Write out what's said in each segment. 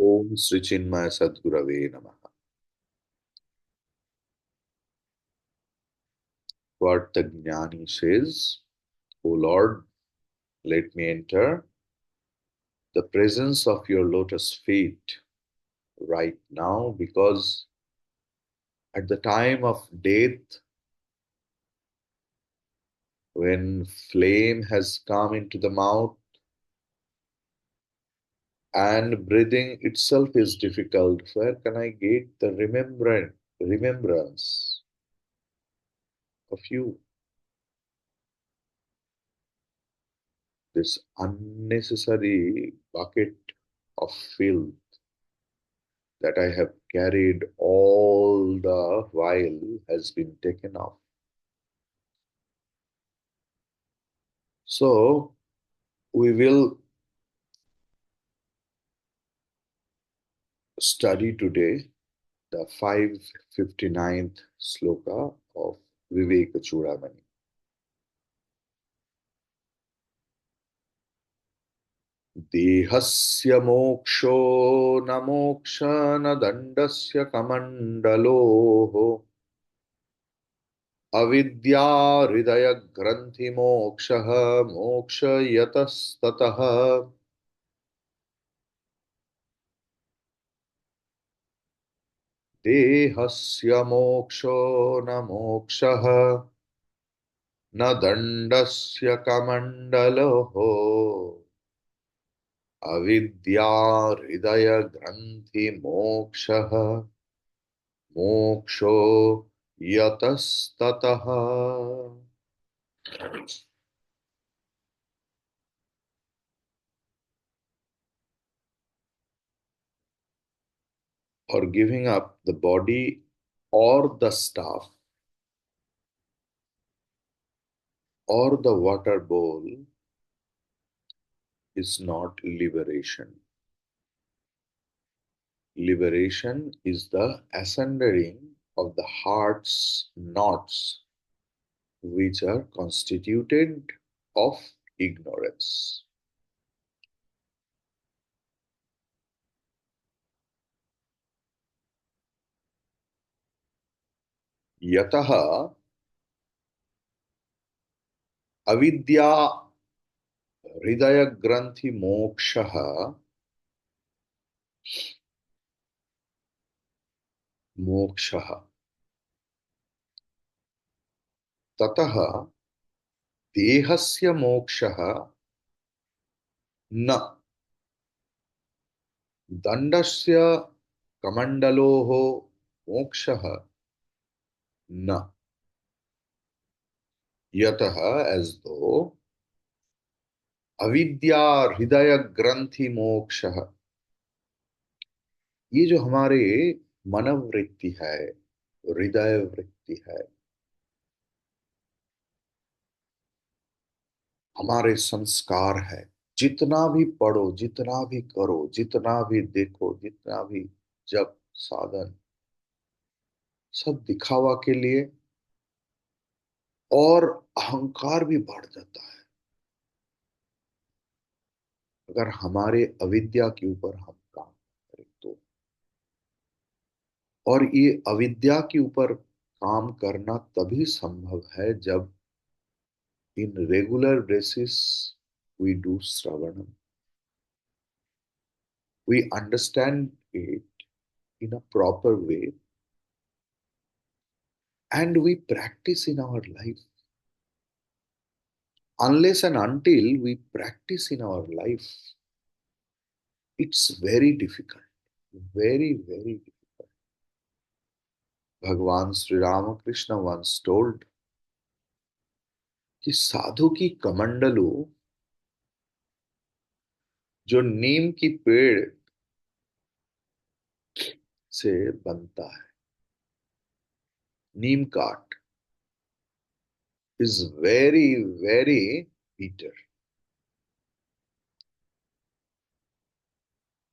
Om Sri Chinmaya Sadgurave Namaha. What the Jnani says, O Lord, let me enter the presence of your lotus feet right now, because at the time of death, when flame has come into the mouth and breathing itself is difficult, where can I get the remembrance of you? This unnecessary bucket of filth that I have carried all the while has been taken off. So we will study today the 559th sloka of Viveka Chudamani. देहस्य मोक्षो न मोक्ष न दण्डस्य कमण्डलोः अविद्या हृदयग्रन्थिमोक्षः मोक्ष यतस्ततः देहस्य मोक्षो न मोक्षः न दण्डस्य कमण्डलोः अविद्या हृदयग्रन्थिमोक्षः मोक्षो यतस्ततः. Or giving up the body or the staff or the water bowl is not liberation. Liberation is the ascending of the heart's knots, which are constituted of ignorance. Yataha avidya hridaya granthi mokshaha mokshaha tataha dehasya mokshaha न दंडस्य कमंडलोः मोक्षः न. यतः as though अविद्या हृदय ग्रंथि मोक्षः, ये जो हमारे मनोवृत्ति है, हृदय वृत्ति है, हमारे संस्कार है, जितना भी पढ़ो, जितना भी करो, जितना भी देखो, जितना भी जप साधन, सब दिखावा के लिए, और अहंकार भी बढ़ जाता है अगर हमारे अविद्या के ऊपर हम काम करें तो. और ये अविद्या के ऊपर काम करना तभी संभव है जब in regular basis we do shravanam, we understand it in a proper way, and we practice in our life. Unless and until we practice in our life, it's very difficult, very, very difficult. भगवान Shri Ramakrishna once told कि साधु की कमंडलू जो नीम की पेड़ से बनता है, नीम काठ, इज वेरी वेरी bitter.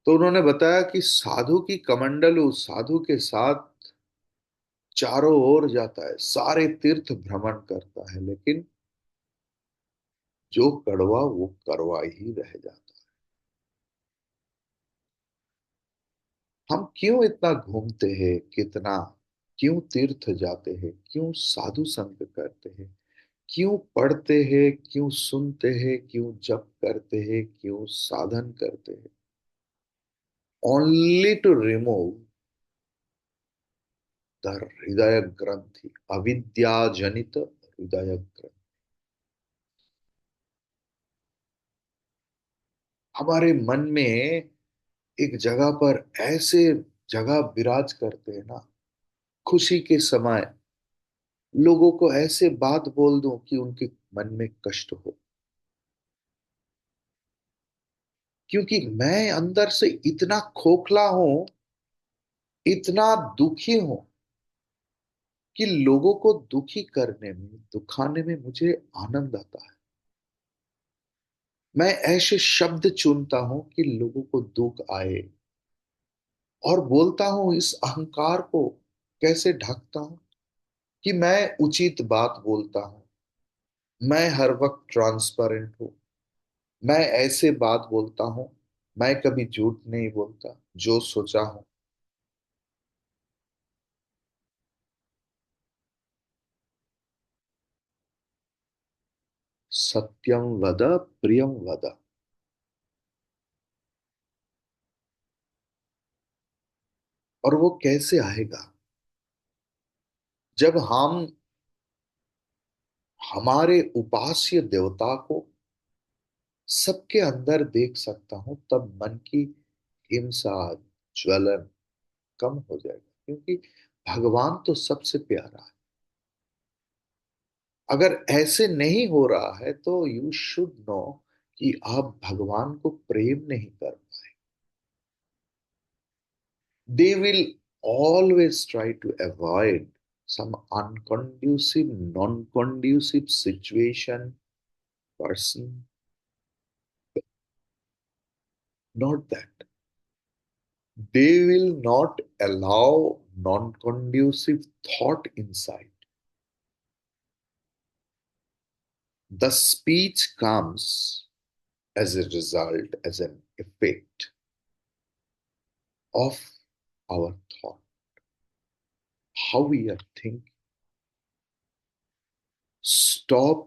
तो उन्होंने बताया कि साधु की कमंडलू साधु के साथ चारों ओर जाता है, सारे तीर्थ भ्रमण करता है, लेकिन जो कड़वा वो कड़वा ही रह जाता है. हम क्यों इतना घूमते हैं, कितना, क्यों तीर्थ जाते हैं, क्यों साधु संग करते हैं, क्यों पढ़ते हैं, क्यों सुनते हैं, क्यों जप करते हैं, क्यों साधन करते हैं? ओनली टू रिमूव द हृदय ग्रंथि, अविद्या जनित हृदय ग्रंथि। हमारे मन में एक जगह पर ऐसे जगह विराज करते हैं ना, खुशी के समय लोगों को ऐसे बात बोल दूं कि उनके मन में कष्ट हो, क्योंकि मैं अंदर से इतना खोखला हूं, इतना दुखी हूं कि लोगों को दुखी करने में, दुखाने में मुझे आनंद आता है। मैं ऐसे शब्द चुनता हूं कि लोगों को दुख आए, और बोलता हूं, इस अहंकार को कैसे ढकता हूं कि मैं उचित बात बोलता हूं, मैं हर वक्त ट्रांसपेरेंट हूं, मैं ऐसे बात बोलता हूं, मैं कभी झूठ नहीं बोलता, जो सोचा हूं। सत्यम वद, प्रियम वद। और वो कैसे आएगा? जब हम हमारे उपास्य देवता को सबके अंदर देख सकता हूं, तब मन की हिंसा, ज्वलन कम हो जाएगा, क्योंकि भगवान तो सबसे प्यारा है। अगर ऐसे नहीं हो रहा है तो यू शुड नो कि आप भगवान को प्रेम नहीं कर पाए। They will always try to avoid some unconducive, non-conducive situation, person. Not that. They will not allow non-conducive thought inside. The speech comes as a result, as an effect of our thought, how we are thinking. Stop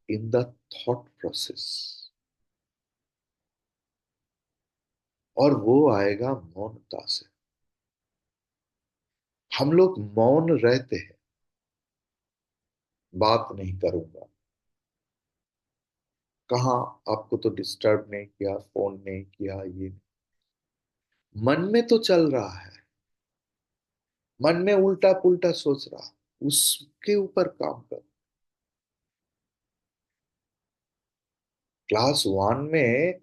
in the thought process, और वो आएगा मौनता से। हम लोग मौन रहते हैं, बात नहीं करूंगा, कहाँ, आपको तो डिस्टर्ब नहीं किया, फोन नहीं किया, ये मन में तो चल रहा है, मन में उल्टा पुल्टा सोच रहा, उसके ऊपर काम कर। क्लास वन में,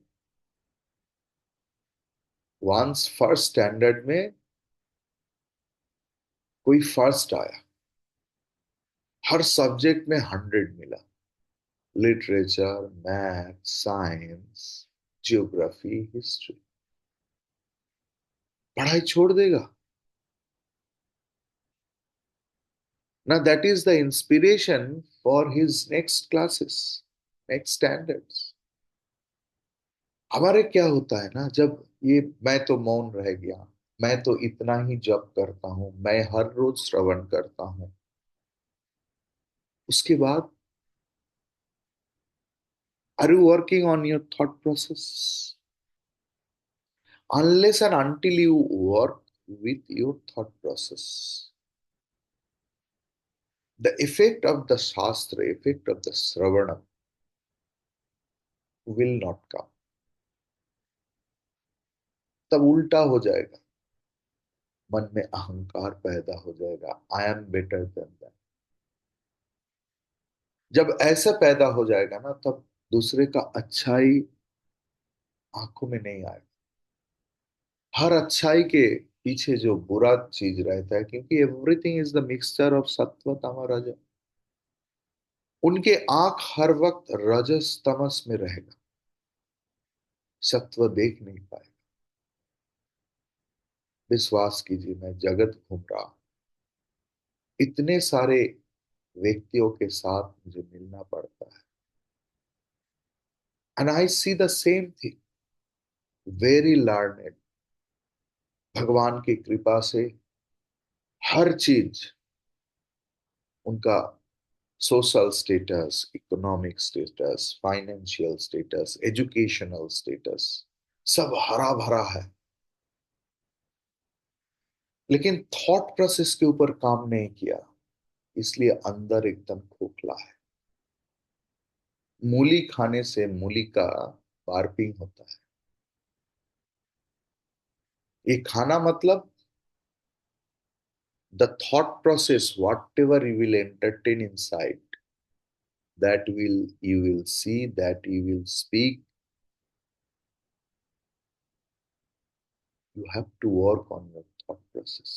वंस फर्स्ट स्टैंडर्ड में कोई फर्स्ट आया, हर सब्जेक्ट में 100 मिला, literature, math, science, geography, history, पढ़ाई छोड़ देगा ना? That is the inspiration for his next classes, next standards. हमारे क्या होता है ना, जब ये मैं तो मौन रह गया, मैं तो इतना ही जप करता हूं, मैं हर रोज श्रवण करता हूं, उसके बाद are you working on your thought process? Unless and until you work with your thought process, the effect of the shastra, effect of the shravana will not come. तब उल्टा हो जाएगा, मन में अहंकार पैदा हो जाएगा, I am better than that. जब ऐसा पैदा हो जाएगा ना, तब दूसरे का अच्छाई आंखों में नहीं आएगा। हर अच्छाई के पीछे जो बुरा चीज रहता है, क्योंकि everything is the mixture of सत्व तम रज। उनके आंख हर वक्त रजस तमस में रहेगा, सत्व देख नहीं पाए। विश्वास कीजिए, मैं जगत घूम रहा हूं, इतने सारे व्यक्तियों के साथ मुझे मिलना पड़ता है, and I see the same thing, very learned, भगवान की कृपा से हर चीज, उनका social status, economic status, financial status, educational status, सब हरा भरा है। लेकिन थॉट प्रोसेस के ऊपर काम नहीं किया, इसलिए अंदर एकदम खोखला है। मूली खाने से मूली का बार्पिंग होता है। ये खाना मतलब the thought process, whatever you will entertain inside, that will you will see, that you will speak. You have to work on your thought process,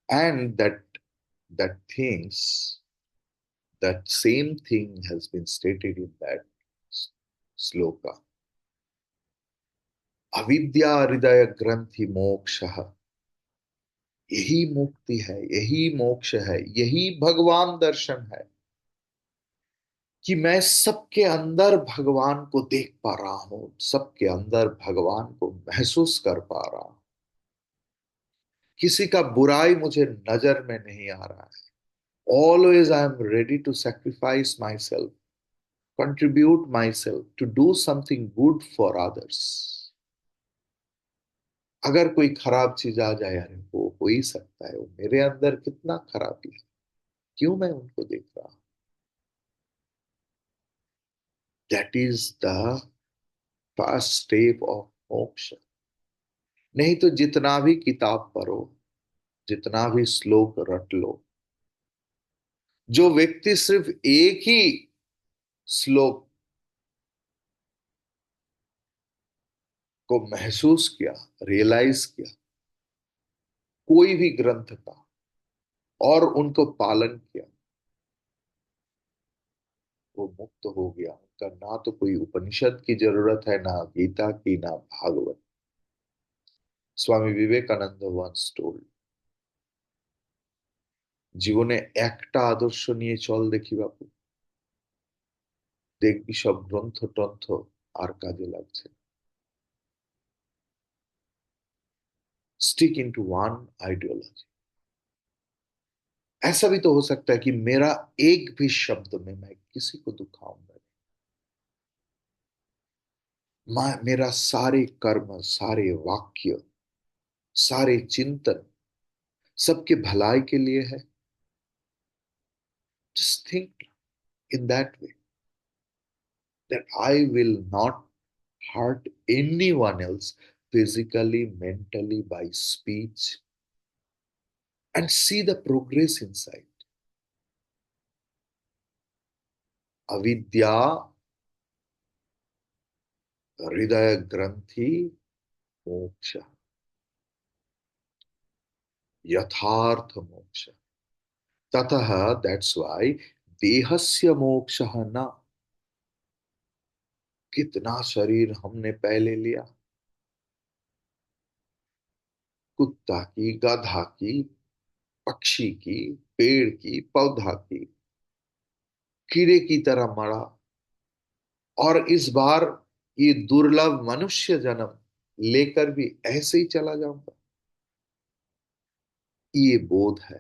and that things, that same thing has been stated in that sloka. अविद्या हृदय ग्रंथि मोक्ष, यही मुक्ति है, यही मोक्ष है, यही भगवान दर्शन है कि मैं सबके अंदर भगवान को देख पा रहा हूं, सबके अंदर भगवान को महसूस कर पा रहा हूं। किसी का बुराई मुझे नजर में नहीं आ रहा है। Always I am ready to sacrifice myself, contribute myself to do something good for others. अगर कोई खराब चीज आ जाए, अरे वो हो ही सकता है, वो मेरे अंदर कितना खराबी है, क्यों मैं उनको देख रहा हूं? That is the first step of मोक्ष। नहीं तो जितना भी किताब पढ़ो, जितना भी श्लोक रट लो, जो व्यक्ति सिर्फ एक ही श्लोक को महसूस किया, रियलाइज किया, कोई भी ग्रंथ का, और उनको पालन किया, वो मुक्त हो गया। उनका ना तो कोई उपनिषद की जरूरत है, ना गीता की, ना भागवत। स्वामी विवेकानंद once told, জীবনে একটা আদর্শ নিয়ে চল দেখি বাপু, দেখবি সব গ্রন্থ টন্থ আর কাজে লাগছে। Stick into one ideology. ऐसा भी तो हो सकता है कि मेरा एक भी शब्द में मैं किसी को दुखाऊंगा, मेरा सारे कर्म, सारे वाक्य, सारे चिंतन सबके भलाई के लिए है। Just think in that way, that I will not hurt anyone else physically, mentally, by speech, and see the progress inside. Avidya हृदय ग्रंथि मोक्ष, यथार्थ मोक्ष। ततः दैट्स वाई देहस्य मोक्ष न। कितना शरीर हमने पहले लिया, कुत्ता की, गधा की, पक्षी की, पेड़ की, पौधा की, कीड़े की तरह मरा, और इस बार ये दुर्लभ मनुष्य जन्म लेकर भी ऐसे ही चला जाऊंगा। ये बोध है।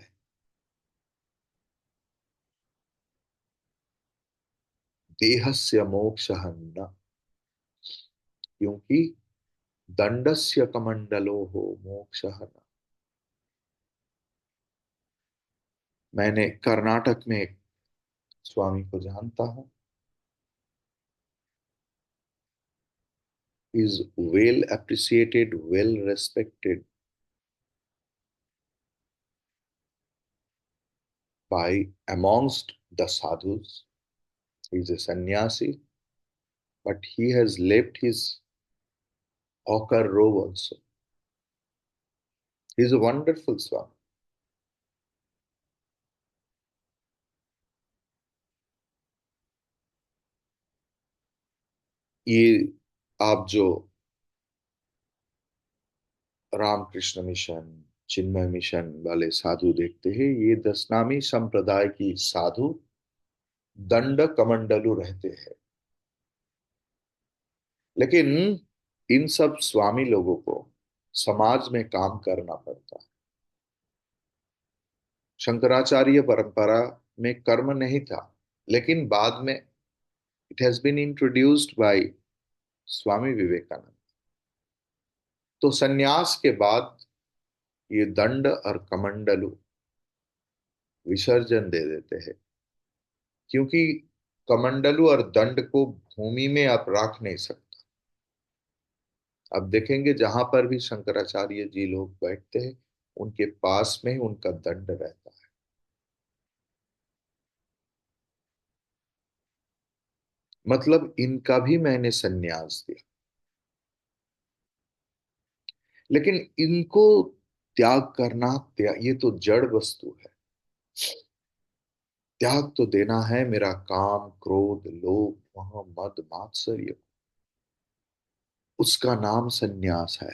देहस्य मोक्ष न, क्योंकि दंडस्य कमंडलो हो मोक्ष न। मैंने कर्नाटक में एक स्वामी को जानता हूं, is well appreciated, well respected by amongst the sadhus. He is a sannyasi, but he has left his hawker robe also. He is a wonderful Swami. ये आप जो रामकृष्ण मिशन, चिन्मय मिशन वाले साधु देखते हैं, ये दशनामी संप्रदाय की साधु दंड कमंडलु रहते हैं। लेकिन इन सब स्वामी लोगों को समाज में काम करना पड़ता है। शंकराचार्य परंपरा में कर्म नहीं था, लेकिन बाद में it has been introduced by Swami Vivekananda. तो सन्यास के बाद ये दंड और कमंडलु विसर्जन दे देते हैं, क्योंकि कमंडलु और दंड को भूमि में आप रख नहीं सकते। अब देखेंगे जहां पर भी शंकराचार्य जी लोग बैठते हैं, उनके पास में ही उनका दंड रहता है। मतलब इनका भी मैंने सन्यास दिया, लेकिन इनको त्याग करना, ये तो जड़ वस्तु है। त्याग तो देना है मेरा काम, क्रोध, लोभ, मोह, मद, मात्सर्य। उसका नाम सन्यास है।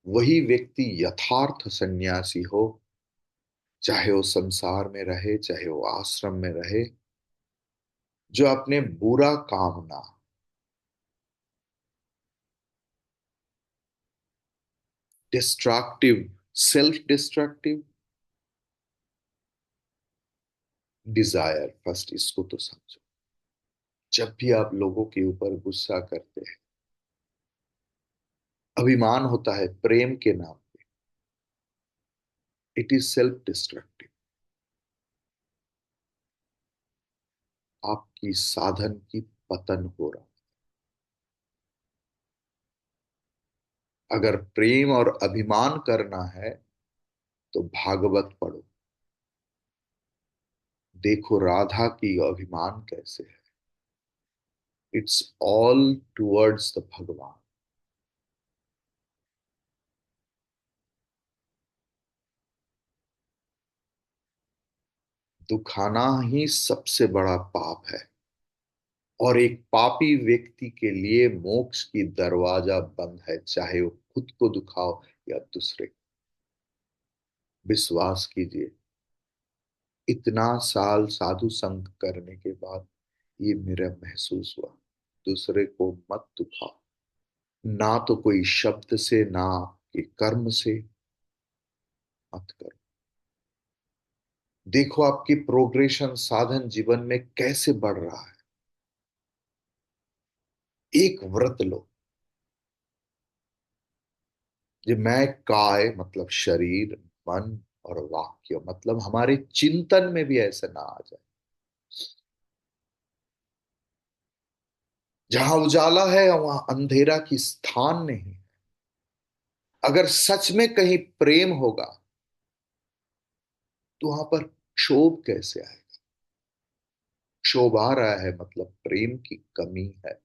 वही व्यक्ति यथार्थ सन्यासी हो, चाहे वो संसार में रहे, चाहे वो आश्रम में रहे, जो अपने बुरा कामना, destructive, self destructive desire, first इसको तो समझो। जब भी आप लोगों के ऊपर गुस्सा करते हैं, अभिमान होता है प्रेम के नाम पे, इट इज सेल्फ डिस्ट्रक्टिव। आपकी साधन की पतन हो रहा। अगर प्रेम और अभिमान करना है तो भागवत पढ़ो। देखो राधा की अभिमान कैसे है। इट्स ऑल टुवर्ड्स द भगवान। दुखाना ही सबसे बड़ा पाप है, और एक पापी व्यक्ति के लिए मोक्ष की दरवाजा बंद है, चाहे वो खुद को दुखाओ या दूसरे को। विश्वास कीजिए, इतना साल साधु संग करने के बाद ये मेरा महसूस हुआ। दूसरे को मत दुखाओ, ना तो कोई शब्द से, ना आपके कर्म से, मत करो। देखो आपकी प्रोग्रेशन साधन जीवन में कैसे बढ़ रहा है। एक व्रत लो, ये मैं काय मतलब शरीर, मन और वाक्य, मतलब हमारे चिंतन में भी ऐसा ना आ जाए। जहां उजाला है वहां अंधेरा की स्थान नहीं। अगर सच में कहीं प्रेम होगा तो वहां पर क्षोभ कैसे आए। क्षोभ आ रहा है मतलब प्रेम की कमी है।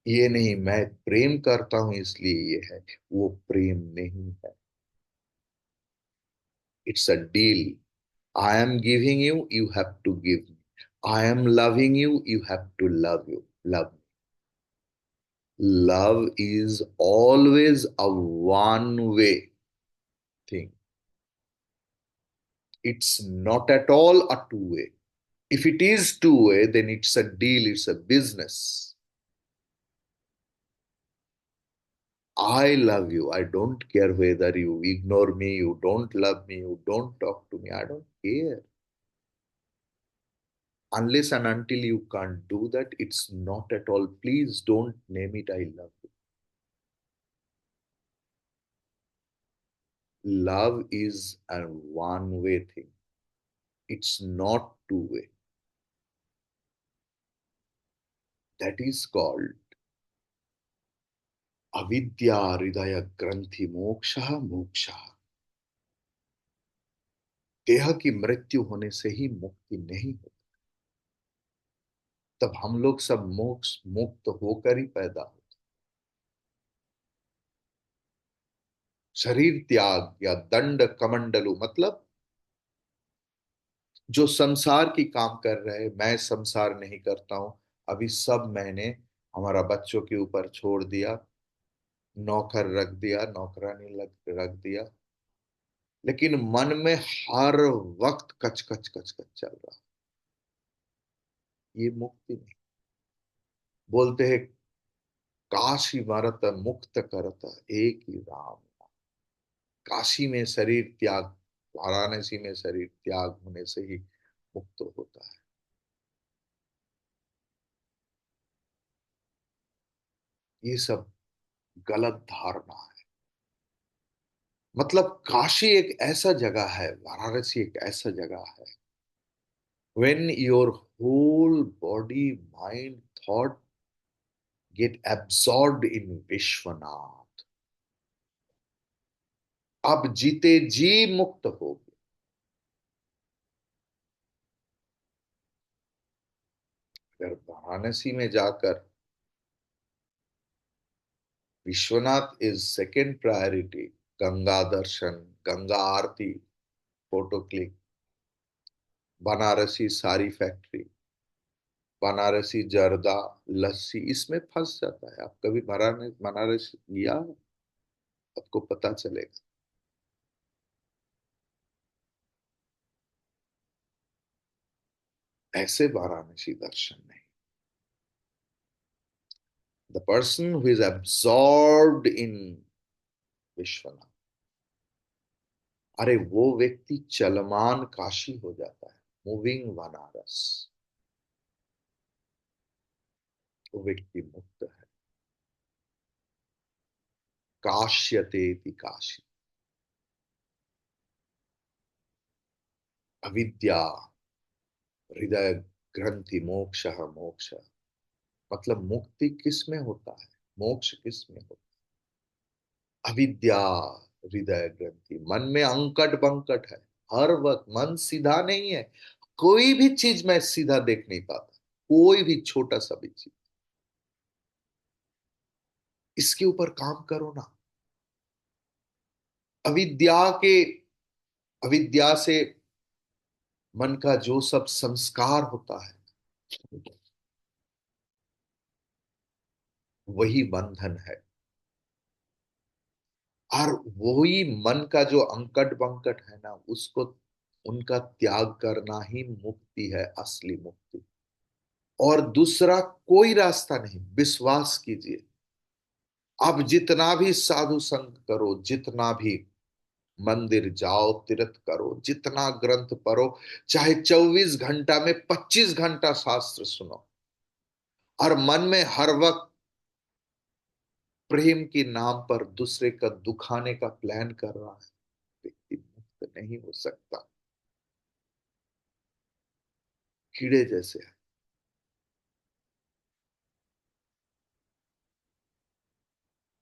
ये नहीं मैं प्रेम करता हूं इसलिए ये है, वो प्रेम नहीं है। It's a deal. I am giving you, you have to give me. I am loving you, you have to love you, love. Love is always a one way thing. It's not at all a two way. If it is two way, then it's a deal, it's a business. I love you. I don't care whether you ignore me, you don't love me, you don't talk to me. I don't care. Unless and until you can't do that, it's not at all. Please don't name it I love you. Love is a one way thing. It's not two way. That is called अविद्या हृदय ग्रंथि मोक्ष मोक्ष। देह की मृत्यु होने से ही मुक्ति नहीं होती। तब हम लोग सब मोक्ष मुक्त होकर ही पैदा होते। शरीर त्याग या दंड कमंडलु मतलब जो संसार की काम कर रहे, मैं संसार नहीं करता हूं। अभी सब मैंने हमारा बच्चों के ऊपर छोड़ दिया, नौकर रख दिया, नौकरानी रख दिया, लेकिन मन में हर वक्त कच कच कच कच चल रहा। ये मुक्ति नहीं। बोलते हैं काशी मरत मुक्त करत एक ही राम। काशी में शरीर त्याग, वाराणसी में शरीर त्याग होने से ही मुक्त होता है। ये सब गलत धारणा है। मतलब काशी एक ऐसा जगह है, वाराणसी एक ऐसा जगह है, when your whole body, mind, thought get absorbed in Vishwanath, अब जीते जी मुक्त हो गए। अगर वाराणसी में जाकर Vishwanath is second priority, Ganga Darshan, Ganga Aarti, photo click, Banarasi sari factory, Banarasi जर्दा, लस्सी, इसमें फंस जाता है। आप कभी बनारस गया, आपको पता चलेगा। ऐसे वाराणसी दर्शन नहीं। The person who is absorbed in Vishwanath, अरे वो व्यक्ति चलमान काशी हो जाता है, मूविंग बनारस। वो व्यक्ति मुक्त है। काश्यते काशी, अविद्या हृदय ग्रंथि मोक्ष मोक्ष, मतलब मुक्ति किस में होता है, मोक्ष किस में होता है? अविद्या हृदय ग्रंथि, मन में अंकट बंकट है। हर वक्त मन सीधा नहीं है। कोई भी चीज मैं सीधा देख नहीं पाता, कोई भी छोटा सा भी चीज। इसके ऊपर काम करो ना। अविद्या के, अविद्या से मन का जो सब संस्कार होता है, वही बंधन है। और वही मन का जो अंकट बंकट है ना, उसको, उनका त्याग करना ही मुक्ति है, असली मुक्ति। और दूसरा कोई रास्ता नहीं, विश्वास कीजिए। आप जितना भी साधु संग करो, जितना भी मंदिर जाओ, तीर्थ करो, जितना ग्रंथ पढ़ो, चाहे 24 घंटा में 25 घंटा शास्त्र सुनो, और मन में हर वक्त प्रेम के नाम पर दूसरे का दुखाने का प्लान कर रहा है, व्यक्ति मुक्त नहीं हो सकता। कीड़े जैसे है।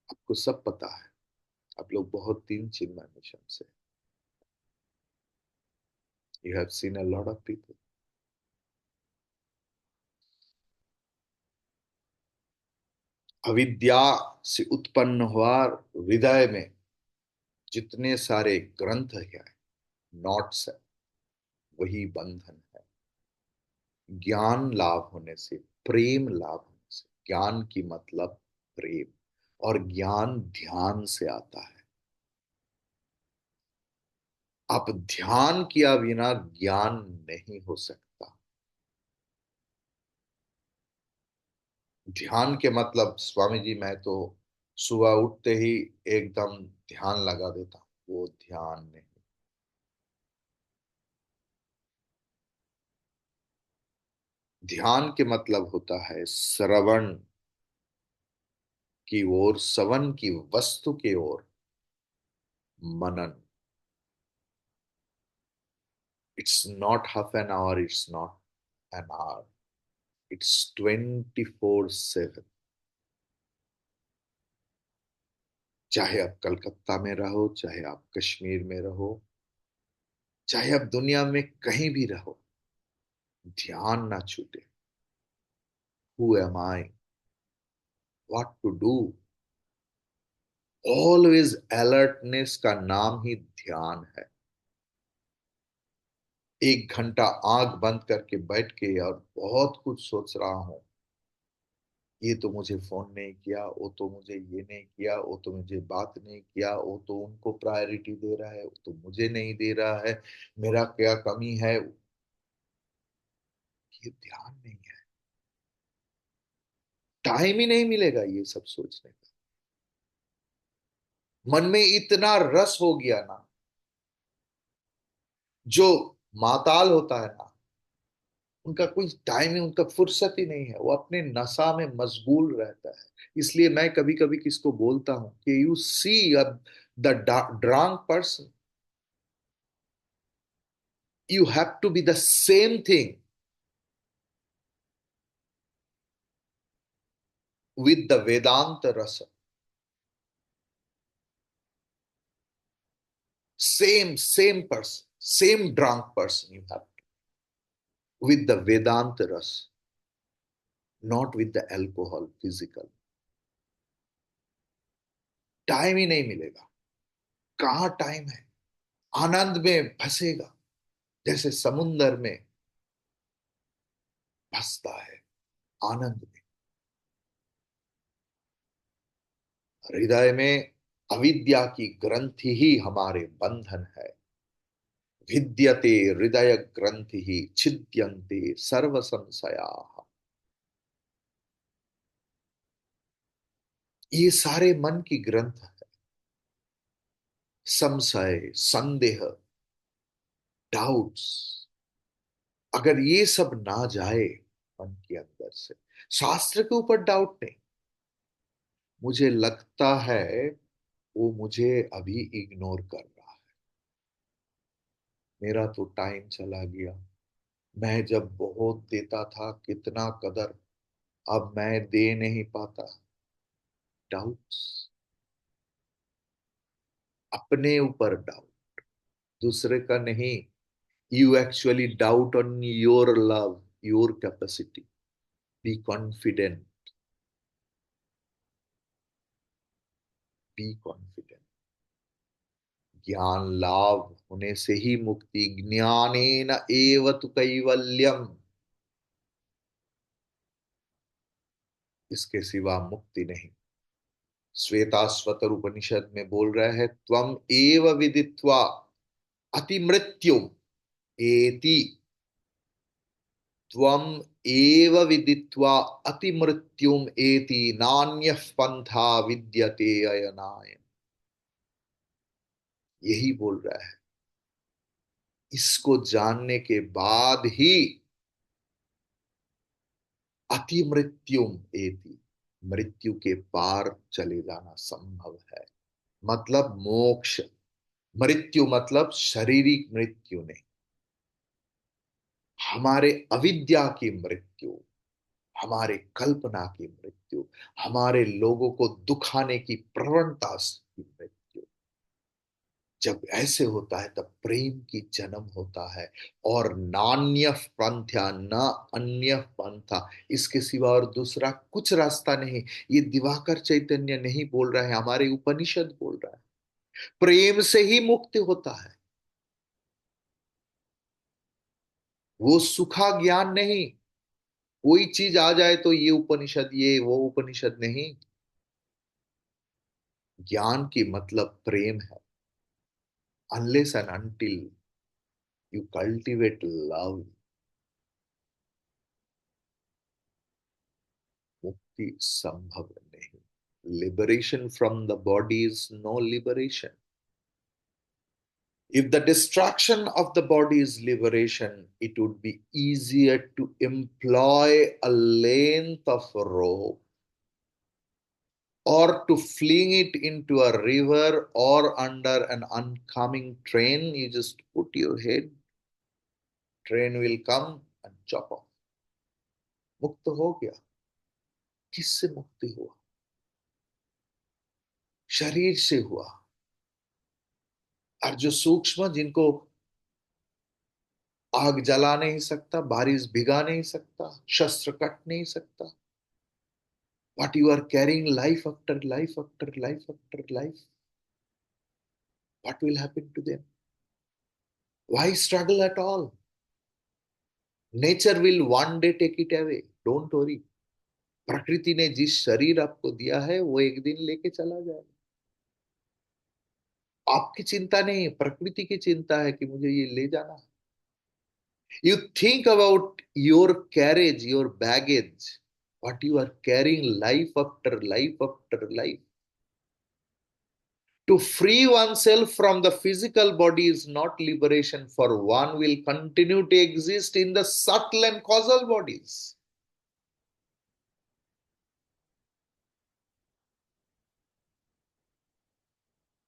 आपको सब पता है, आप लोग बहुत तीन चिन्मय मिशन से, you have seen a lot of people. अविद्या से उत्पन्न हुआ हृदय में जितने सारे ग्रंथ है, नॉट्स है, वही बंधन है। ज्ञान लाभ होने से, प्रेम लाभ होने से, ज्ञान की मतलब प्रेम, और ज्ञान ध्यान से आता है। आप ध्यान किया बिना ज्ञान नहीं हो सकता। ध्यान के मतलब, स्वामी जी मैं तो सुबह उठते ही एकदम ध्यान लगा देता हूं, वो ध्यान नहीं। ध्यान के मतलब होता है श्रवण की ओर, श्रवण की वस्तु की ओर मनन। It's not half an hour, it's not an hour, it's 24/7। चाहे आप कलकत्ता में रहो, चाहे आप कश्मीर में रहो, चाहे आप दुनिया में कहीं भी रहो, ध्यान ना छूटे। Who am I, what to do, always alertness का नाम ही ध्यान है। 1 घंटा आंख बंद करके बैठ के और बहुत कुछ सोच रहा हूं, ये तो मुझे फोन नहीं किया, वो तो मुझे ये नहीं किया, वो तो मुझे बात नहीं किया, वो तो उनको प्रायोरिटी दे रहा है, वो तो मुझे नहीं दे रहा है, मेरा क्या कमी है, ये ध्यान नहीं है। टाइम ही नहीं मिलेगा ये सब सोचने का। मन में इतना रस हो गया ना, जो माताल होता है ना, उनका कोई टाइम ही, उनका फुर्सत ही नहीं है, वो अपने नशा में मशगूल रहता है। इसलिए मैं कभी कभी किसको बोलता हूं कि you see the drunk person, you have to be the same thing with the Vedanta rasa. Same person, same drunk person you have to, with the Vedanta rasa, not with the alcohol, physical. Time ही नहीं मिलेगा। कहाँ time है? आनंद में फंसेगा, जैसे समुंदर में फंसता है, आनंद में। हृदय में अविद्या की ग्रंथि ही हमारे बंधन है। विद्यते हृदय ग्रंथि ही छिद्यन्ते सर्व संशया। ये सारे मन की ग्रंथ है। संशय, संदेह, डाउट्स, अगर ये सब ना जाए मन के अंदर से, शास्त्र के ऊपर डाउट नहीं, मुझे लगता है वो मुझे अभी इग्नोर कर रहा है, मेरा तो टाइम चला गया, मैं जब बहुत देता था कितना कदर, अब मैं दे नहीं पाता। डाउट्स, अपने ऊपर डाउट, दूसरे का नहीं। You actually doubt on your love, your capacity. Be confident, be confident. ज्ञान लाभ होने से ही मुक्ति, ज्ञानेन एव तु कैवल्यम, इसके सिवा मुक्ति नहीं। श्वेताश्वतर उपनिषद में बोल रहे हैं, त्वम एव विदित्वा अति मृत्युम एति, त्वम एव विदित्वा अति मृत्युम एति नान्यः पंथा विद्यते अयनाय। यही बोल रहा है। इसको जानने के बाद ही अति मृत्युम एति, मृत्यु के पार चले जाना संभव है। मतलब मोक्ष। मृत्यु मतलब शारीरिक मृत्यु नहीं, हमारे अविद्या की मृत्यु, हमारे कल्पना की मृत्यु, हमारे लोगों को दुखाने की प्रवणता की मृत्यु। जब ऐसे होता है तब प्रेम की जन्म होता है। और नान्य पंथ्या, न अन्य पंथा, इसके सिवा और दूसरा कुछ रास्ता नहीं। ये दिवाकर चैतन्य नहीं बोल रहा है, हमारे उपनिषद बोल रहा है। प्रेम से ही मुक्ति होता है, वो सुखा ज्ञान नहीं। कोई चीज आ जाए तो ये उपनिषद, ये वो उपनिषद नहीं। ज्ञान की मतलब प्रेम है। Unless and until you cultivate love, मुक्ति संभव नहीं। Liberation from the body is no liberation. If the destruction of the body is liberation, it would be easier to employ a length of rope or to fling it into a river or under an oncoming train. You just put your head, train will come and chop off. मुक्त हो गया। किससे मुक्ति हुआ? शरीर से हुआ। और जो सूक्ष्म, जिनको आग जला नहीं सकता, बारिश भिगा नहीं सकता, शस्त्र कट नहीं सकता, what you are carrying life after life after life after life, what will happen to them? Why struggle at all? Nature will one day take it away, don't worry. प्रकृति ने जिस शरीर आपको दिया है वो एक दिन लेके चला जाएगा। आपकी चिंता नहीं, प्रकृति की चिंता है कि मुझे ये ले जाना है। You think about your carriage, your baggage. but you are carrying life after life after life. To free oneself from the physical body is not liberation, for one will continue to exist in the subtle and causal bodies.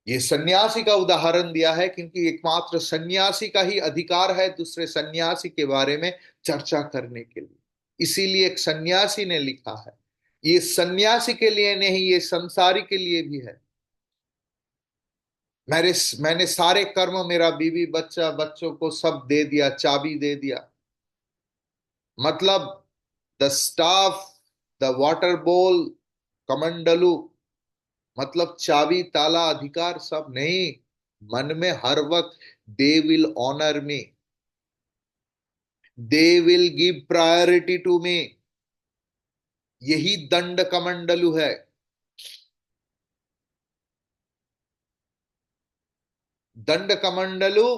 ये सन्यासी का उदाहरण दिया है क्योंकि एकमात्र सन्यासी का ही अधिकार है दूसरे सन्यासी के बारे में चर्चा करने के लिए। इसीलिए एक सन्यासी ने लिखा है, ये सन्यासी के लिए नहीं, ये संसारी के लिए भी है। मैंने सारे कर्म, मेरा बीवी बच्चा बच्चों को सब दे दिया, चाबी दे दिया। मतलब द स्टाफ, द वाटर बोल, कमंडलू, मतलब चाबी ताला अधिकार सब नहीं। मन में हर वक्त they will honour me, they will give priority to me, यही दंड कमंडलू है। दंड कमंडलू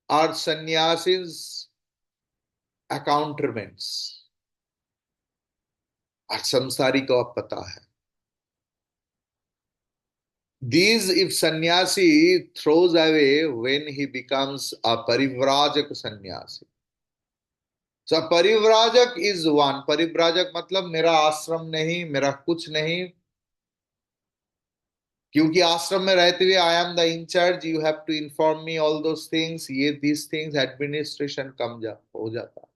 आर सन्यासीज अकाउंटमेंट्स। और संसारी को अब पता है, these if sannyasi throws away when he becomes a parivrajak sannyasi. So parivrajak is one, परिव्राजक मतलब मेरा आश्रम नहीं, मेरा कुछ नहीं, क्योंकि आश्रम में रहते हुए I am the incharge, you have to inform me all those things, ये दिस थिंग्स एडमिनिस्ट्रेशन कम हो जाता है।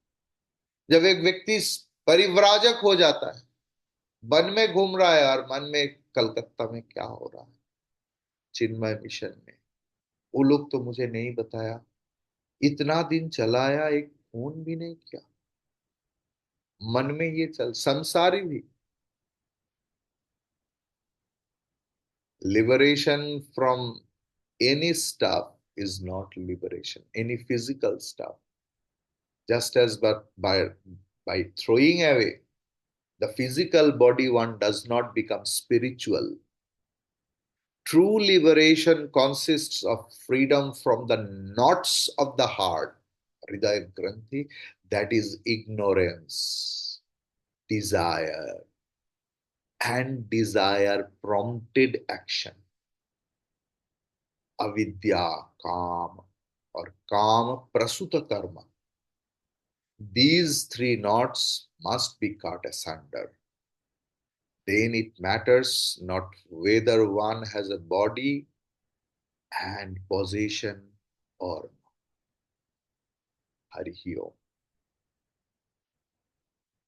जब एक व्यक्ति परिव्राजक हो जाता है, वन में घूम रहा है और मन में कलकत्ता में क्या हो रहा है, चिन्मय मिशन में, वो लोग तो मुझे नहीं बताया, इतना दिन चलाया, एक फोन भी नहीं किया, मन में ये चल। संसारी भी liberation from any stuff is not liberation, any physical stuff. Just as but by throwing away the physical body, one does not become spiritual. True liberation consists of freedom from the knots of the heart, Hridaya Granthi, that is ignorance, desire, and desire prompted action. अविद्या, काम और काम प्रसूत कर्म, these three knots must be cut asunder. Then it matters not whether one has a body and possession or not. Hari Om.